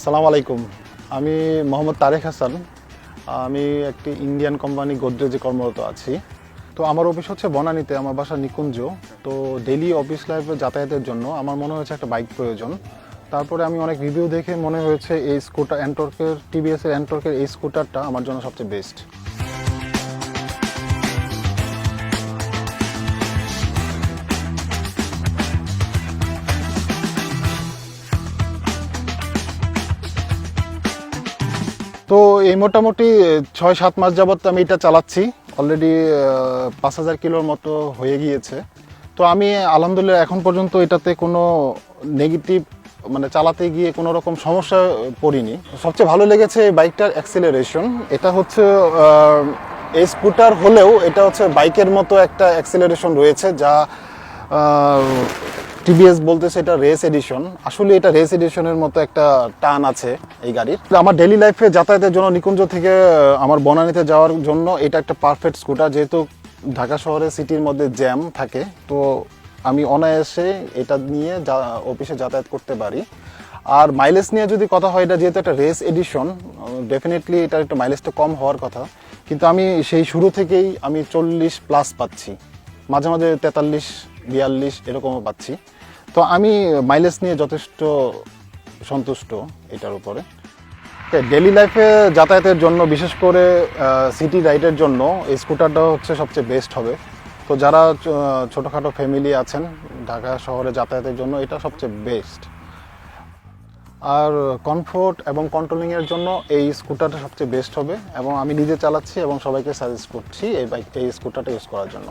আসসালামু আলাইকুম। আমি মোহাম্মদ তারেক হাসান। আমি একটি ইন্ডিয়ান কোম্পানি গোদরেজে কর্মরত আছি। তো আমার অফিস হচ্ছে বনানীতে, আমার বাসা নিকুঞ্জ। তো ডেইলি অফিস লাইফে যাতায়াতের জন্য আমার মনে হয়েছে একটা বাইক প্রয়োজন। তারপরে আমি অনেক রিভিউ দেখে মনে হয়েছে এই স্কুটার এন্টর্কের, টিভিএসের এন্টর্কের এই স্কুটারটা আমার জন্য সবচেয়ে বেস্ট। তো এই মোটামুটি 6-7 মাস যাবত আমি এটা চালাচ্ছি। অলরেডি 5,000 কিলোর মতো হয়ে গিয়েছে। তো আমি আলহামদুলিল্লাহ এখন পর্যন্ত এটাতে কোনো নেগেটিভ, মানে চালাতে গিয়ে কোনো রকম সমস্যা পড়িনি। সবচেয়ে ভালো লেগেছে এই বাইকটার অ্যাক্সিলারেশন। এটা হচ্ছে এই স্কুটার হলেও এটা হচ্ছে বাইকের মতো একটা অ্যাক্সিলারেশন রয়েছে, যা টিভিএস বলতেছে এটা রেস এডিশন। আসলে এটা রেস এডিশনের মতো একটা টান আছে এই গাড়ির। আমার ডেইলি লাইফে যাতায়াতের জন্য নিকুঞ্জ থেকে আমার বনানীতে যাওয়ার জন্য এটা একটা পারফেক্ট স্কুটার। যেহেতু ঢাকা শহরে সিটির মধ্যে জ্যাম থাকে, তো আমি অনায়াসে এটা নিয়ে অফিসে যাতায়াত করতে পারি। আর মাইলেজ নিয়ে যদি কথা হয়, এটা যেহেতু একটা রেস এডিশন, ডেফিনেটলি এটার একটু মাইলেজটা কম হওয়ার কথা, কিন্তু আমি সেই শুরু থেকেই আমি 40+ পাচ্ছি, মাঝে মাঝে 43-42 এরকমও পাচ্ছি। তো আমি মাইলেজ নিয়ে যথেষ্ট সন্তুষ্ট এটার উপরে। ডেইলি লাইফে যাতায়াতের জন্য, বিশেষ করে সিটি রাইডের জন্য এই স্কুটারটা হচ্ছে সবচেয়ে বেস্ট হবে। তো যারা ছোটোখাটো ফ্যামিলি আছেন ঢাকা শহরে যাতায়াতের জন্য, এটা সবচেয়ে বেস্ট। আর কমফোর্ট এবং কন্ট্রোলিংয়ের জন্য এই স্কুটারটা সবচেয়ে বেস্ট হবে, এবং আমি নিজে চালাচ্ছি এবং সবাইকে সাজেস্ট করছি এই স্কুটারটা ইউজ করার জন্য।